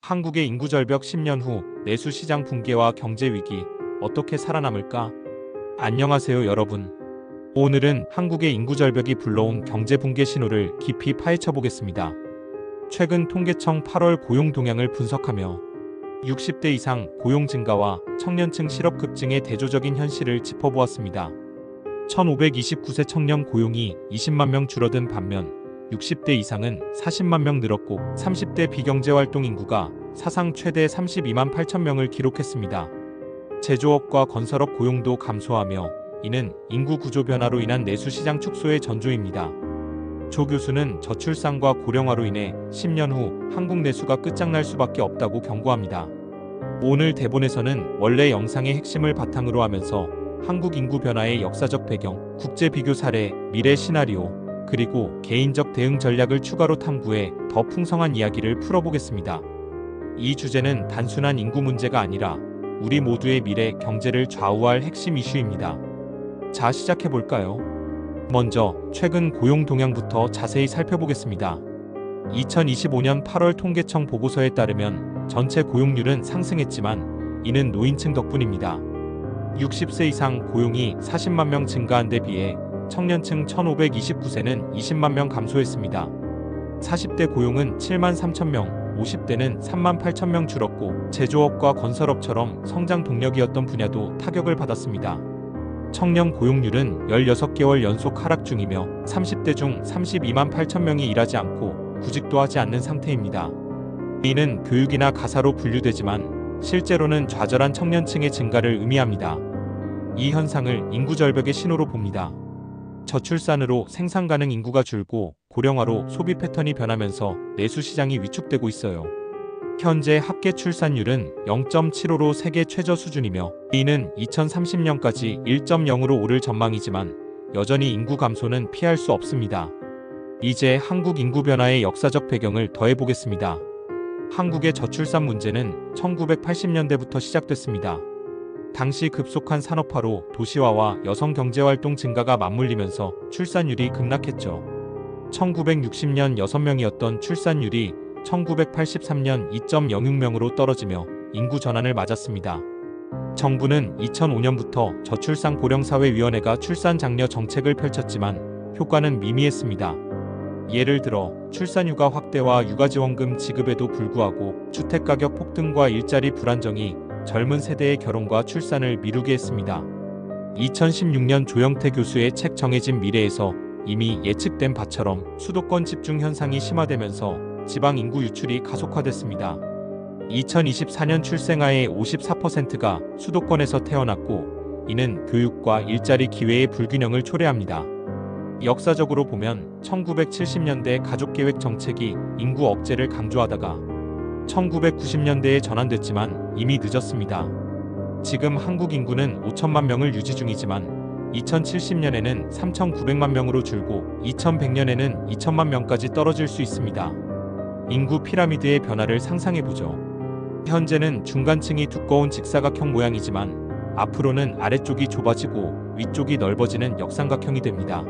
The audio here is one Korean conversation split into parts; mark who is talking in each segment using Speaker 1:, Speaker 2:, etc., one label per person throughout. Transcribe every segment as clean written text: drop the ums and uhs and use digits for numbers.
Speaker 1: 한국의 인구 절벽 10년 후 내수 시장 붕괴와 경제 위기 어떻게 살아남을까? 안녕하세요 여러분. 오늘은 한국의 인구 절벽이 불러온 경제 붕괴 신호를 깊이 파헤쳐 보겠습니다. 최근 통계청 8월 고용 동향을 분석하며 60대 이상 고용 증가와 청년층 실업 급증의 대조적인 현실을 짚어보았습니다. 1529세 청년 고용이 20만 명 줄어든 반면 60대 이상은 40만 명 늘었고 30대 비경제활동 인구가 사상 최대 32만 8천 명을 기록했습니다. 제조업과 건설업 고용도 감소하며 이는 인구 구조 변화로 인한 내수시장 축소의 전조입니다. 조 교수는 저출산과 고령화로 인해 10년 후 한국 내수가 끝장날 수밖에 없다고 경고합니다. 오늘 대본에서는 원래 영상의 핵심을 바탕으로 하면서 한국 인구 변화의 역사적 배경, 국제 비교 사례, 미래 시나리오, 그리고 개인적 대응 전략을 추가로 탐구해 더 풍성한 이야기를 풀어보겠습니다. 이 주제는 단순한 인구 문제가 아니라 우리 모두의 미래 경제를 좌우할 핵심 이슈입니다. 자, 시작해볼까요? 먼저 최근 고용 동향부터 자세히 살펴보겠습니다. 2025년 8월 통계청 보고서에 따르면 전체 고용률은 상승했지만 이는 노인층 덕분입니다. 60세 이상 고용이 40만 명 증가한 데 비해 청년층 1529세는 20만 명 감소했습니다. 40대 고용은 7만 3천 명, 50대는 3만 8천 명 줄었고 제조업과 건설업처럼 성장 동력이었던 분야도 타격을 받았습니다. 청년 고용률은 16개월 연속 하락 중이며 30대 중 32만 8천 명이 일하지 않고 구직도 하지 않는 상태입니다. 이는 교육이나 가사로 분류되지만 실제로는 좌절한 청년층의 증가를 의미합니다. 이 현상을 인구 절벽의 신호로 봅니다. 저출산으로 생산 가능 인구가 줄고 고령화로 소비 패턴이 변하면서 내수 시장이 위축되고 있어요. 현재 합계 출산율은 0.75로 세계 최저 수준이며 이는 2030년까지 1.0으로 오를 전망이지만 여전히 인구 감소는 피할 수 없습니다. 이제 한국 인구 변화의 역사적 배경을 더해보겠습니다. 한국의 저출산 문제는 1980년대부터 시작됐습니다. 당시 급속한 산업화로 도시화와 여성 경제활동 증가가 맞물리면서 출산율이 급락했죠. 1960년 6명이었던 출산율이 1983년 2.06명으로 떨어지며 인구 전환을 맞았습니다. 정부는 2005년부터 저출산고령사회위원회가 출산장려 정책을 펼쳤지만 효과는 미미했습니다. 예를 들어 출산휴가 확대와 육아지원금 지급에도 불구하고 주택가격 폭등과 일자리 불안정이 젊은 세대의 결혼과 출산을 미루게 했습니다. 2016년 조영태 교수의 책 정해진 미래에서 이미 예측된 바처럼 수도권 집중 현상이 심화되면서 지방 인구 유출이 가속화됐습니다. 2024년 출생아의 54%가 수도권에서 태어났고 이는 교육과 일자리 기회의 불균형을 초래합니다. 역사적으로 보면 1970년대 가족계획 정책이 인구 억제를 강조하다가 1990년대에 전환됐지만 이미 늦었습니다. 지금 한국 인구는 5천만 명을 유지 중이지만 2070년에는 3,900만 명으로 줄고 2100년에는 2천만 명까지 떨어질 수 있습니다. 인구 피라미드의 변화를 상상해보죠. 현재는 중간층이 두꺼운 직사각형 모양이지만 앞으로는 아래쪽이 좁아지고 위쪽이 넓어지는 역삼각형이 됩니다.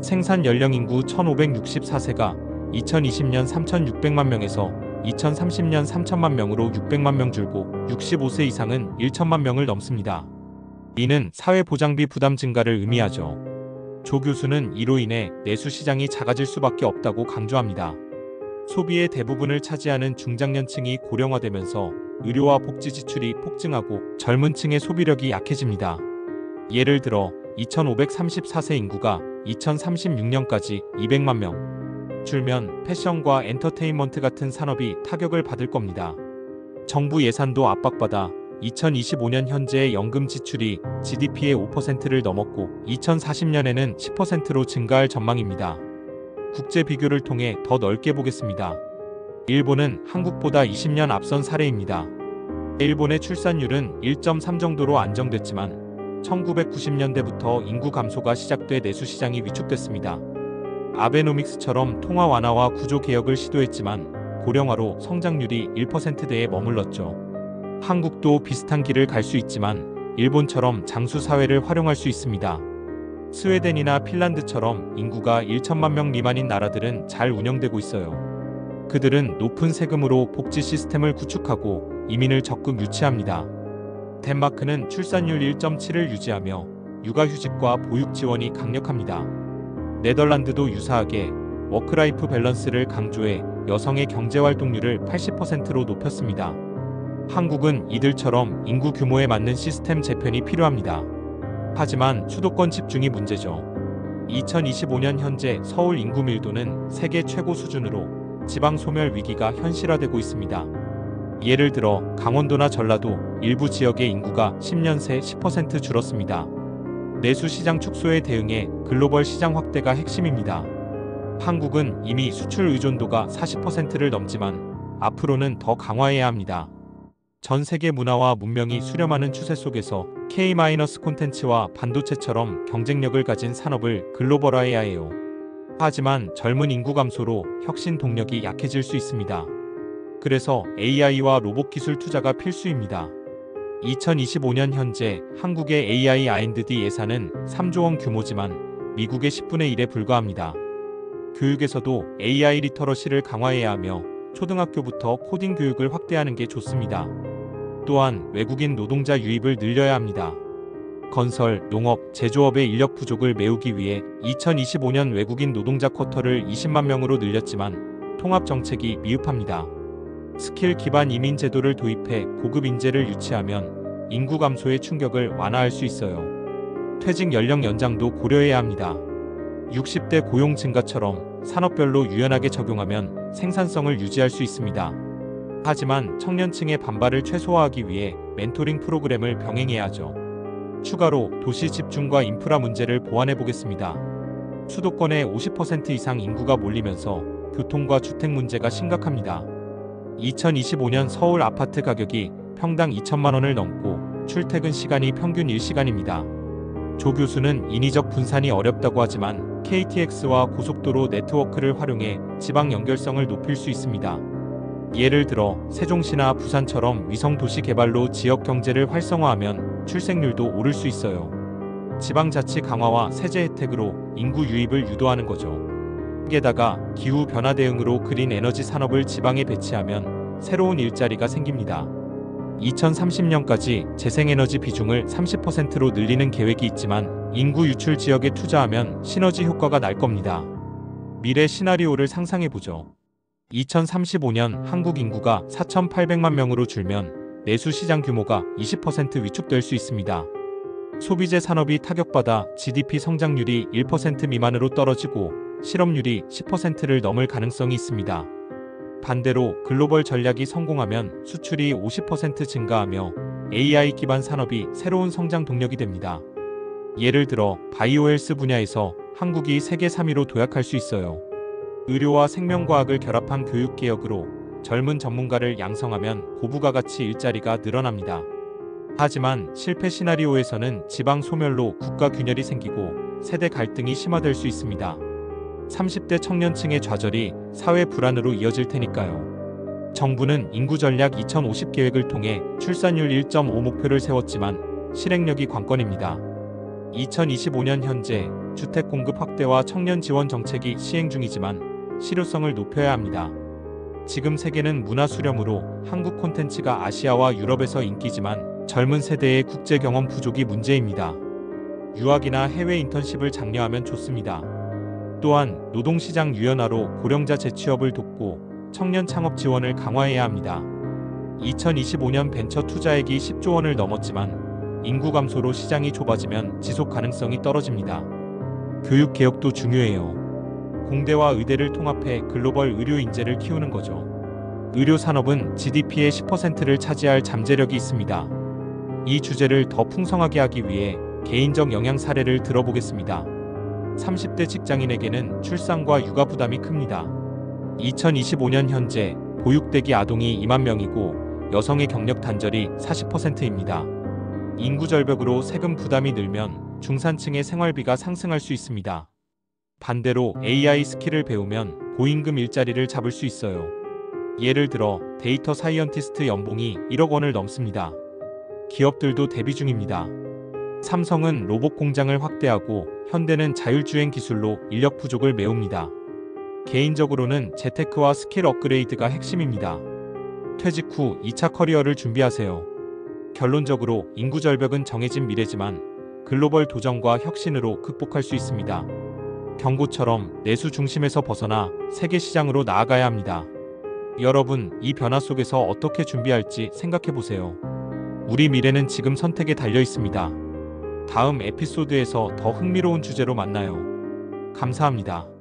Speaker 1: 생산 연령 인구 1564세가 2020년 3,600만 명에서 2030년 3천만 명으로 600만 명 줄고 65세 이상은 1천만 명을 넘습니다. 이는 사회보장비 부담 증가를 의미하죠. 조 교수는 이로 인해 내수 시장이 작아질 수밖에 없다고 강조합니다. 소비의 대부분을 차지하는 중장년층이 고령화되면서 의료와 복지 지출이 폭증하고 젊은 층의 소비력이 약해집니다. 예를 들어 2534세 인구가 2036년까지 200만 명 줄면 패션과 엔터테인먼트 같은 산업이 타격을 받을 겁니다. 정부 예산도 압박받아 2025년 현재의 연금 지출이 GDP의 5%를 넘었고 2040년에는 10%로 증가할 전망입니다. 국제 비교를 통해 더 넓게 보겠습니다. 일본은 한국보다 20년 앞선 사례입니다. 일본의 출산율은 1.3 정도로 안정됐지만 1990년대부터 인구 감소가 시작돼 내수 시장이 위축됐습니다. 아베노믹스처럼 통화 완화와 구조 개혁을 시도했지만 고령화로 성장률이 1%대에 머물렀죠. 한국도 비슷한 길을 갈 수 있지만 일본처럼 장수 사회를 활용할 수 있습니다. 스웨덴이나 핀란드처럼 인구가 1천만 명 미만인 나라들은 잘 운영되고 있어요. 그들은 높은 세금으로 복지 시스템을 구축하고 이민을 적극 유치합니다. 덴마크는 출산율 1.7을 유지하며 육아휴직과 보육 지원이 강력합니다. 네덜란드도 유사하게 워크라이프 밸런스를 강조해 여성의 경제활동률을 80%로 높였습니다. 한국은 이들처럼 인구 규모에 맞는 시스템 재편이 필요합니다. 하지만 수도권 집중이 문제죠. 2025년 현재 서울 인구 밀도는 세계 최고 수준으로 지방 소멸 위기가 현실화되고 있습니다. 예를 들어 강원도나 전라도 일부 지역의 인구가 10년 새 10% 줄었습니다. 내수 시장 축소에 대응해 글로벌 시장 확대가 핵심입니다. 한국은 이미 수출 의존도가 40%를 넘지만 앞으로는 더 강화해야 합니다. 전 세계 문화와 문명이 수렴하는 추세 속에서 K- 콘텐츠와 반도체처럼 경쟁력을 가진 산업을 글로벌화해야 해요. 하지만 젊은 인구 감소로 혁신 동력이 약해질 수 있습니다. 그래서 AI와 로봇 기술 투자가 필수입니다. 2025년 현재 한국의 AI R&D 예산은 3조 원 규모지만 미국의 10분의 1에 불과합니다. 교육에서도 AI 리터러시를 강화해야 하며 초등학교부터 코딩 교육을 확대하는 게 좋습니다. 또한 외국인 노동자 유입을 늘려야 합니다. 건설, 농업, 제조업의 인력 부족을 메우기 위해 2025년 외국인 노동자 쿼터를 20만 명으로 늘렸지만 통합 정책이 미흡합니다. 스킬 기반 이민 제도를 도입해 고급 인재를 유치하면 인구 감소의 충격을 완화할 수 있어요. 퇴직 연령 연장도 고려해야 합니다. 60대 고용 증가처럼 산업별로 유연하게 적용하면 생산성을 유지할 수 있습니다. 하지만 청년층의 반발을 최소화하기 위해 멘토링 프로그램을 병행해야 하죠. 추가로 도시 집중과 인프라 문제를 보완해 보겠습니다. 수도권에 50% 이상 인구가 몰리면서 교통과 주택 문제가 심각합니다. 2025년 서울 아파트 가격이 평당 2천만 원을 넘고 출퇴근 시간이 평균 1시간입니다. 조 교수는 인위적 분산이 어렵다고 하지만 KTX와 고속도로 네트워크를 활용해 지방 연결성을 높일 수 있습니다. 예를 들어 세종시나 부산처럼 위성 도시 개발로 지역 경제를 활성화하면 출생률도 오를 수 있어요. 지방자치 강화와 세제 혜택으로 인구 유입을 유도하는 거죠. 게다가 기후 변화 대응으로 그린 에너지 산업을 지방에 배치하면 새로운 일자리가 생깁니다. 2030년까지 재생에너지 비중을 30%로 늘리는 계획이 있지만 인구 유출 지역에 투자하면 시너지 효과가 날 겁니다. 미래 시나리오를 상상해보죠. 2035년 한국 인구가 4,800만 명으로 줄면 내수 시장 규모가 20% 위축될 수 있습니다. 소비재 산업이 타격받아 GDP 성장률이 1% 미만으로 떨어지고 실업률이 10%를 넘을 가능성이 있습니다. 반대로 글로벌 전략이 성공하면 수출이 50% 증가하며 AI 기반 산업이 새로운 성장 동력이 됩니다. 예를 들어 바이오헬스 분야에서 한국이 세계 3위로 도약할 수 있어요. 의료와 생명과학을 결합한 교육개혁으로 젊은 전문가를 양성하면 고부가 가치 일자리가 늘어납니다. 하지만 실패 시나리오에서는 지방 소멸로 국가 균열이 생기고 세대 갈등이 심화될 수 있습니다. 30대 청년층의 좌절이 사회 불안으로 이어질 테니까요. 정부는 인구전략 2050 계획을 통해 출산율 1.5 목표를 세웠지만 실행력이 관건입니다. 2025년 현재 주택 공급 확대와 청년 지원 정책이 시행 중이지만 실효성을 높여야 합니다. 지금 세계는 문화 수렴으로 한국 콘텐츠가 아시아와 유럽에서 인기지만 젊은 세대의 국제 경험 부족이 문제입니다. 유학이나 해외 인턴십을 장려하면 좋습니다. 또한 노동시장 유연화로 고령자 재취업을 돕고 청년 창업 지원을 강화해야 합니다. 2025년 벤처 투자액이 10조 원을 넘었지만 인구 감소로 시장이 좁아지면 지속 가능성이 떨어집니다. 교육 개혁도 중요해요. 공대와 의대를 통합해 글로벌 의료 인재를 키우는 거죠. 의료 산업은 GDP의 10%를 차지할 잠재력이 있습니다. 이 주제를 더 풍성하게 하기 위해 개인적 영향 사례를 들어보겠습니다. 30대 직장인에게는 출산과 육아 부담이 큽니다. 2025년 현재 보육대기 아동이 2만 명이고 여성의 경력 단절이 40%입니다. 인구 절벽으로 세금 부담이 늘면 중산층의 생활비가 상승할 수 있습니다. 반대로 AI 스킬을 배우면 고임금 일자리를 잡을 수 있어요. 예를 들어 데이터 사이언티스트 연봉이 1억 원을 넘습니다. 기업들도 대비 중입니다. 삼성은 로봇 공장을 확대하고 현대는 자율주행 기술로 인력 부족을 메웁니다. 개인적으로는 재테크와 스킬 업그레이드가 핵심입니다. 퇴직 후 2차 커리어를 준비하세요. 결론적으로 인구 절벽은 정해진 미래지만 글로벌 도전과 혁신으로 극복할 수 있습니다. 경고처럼 내수 중심에서 벗어나 세계 시장으로 나아가야 합니다. 여러분, 이 변화 속에서 어떻게 준비할지 생각해 보세요. 우리 미래는 지금 선택에 달려 있습니다. 다음 에피소드에서 더 흥미로운 주제로 만나요. 감사합니다.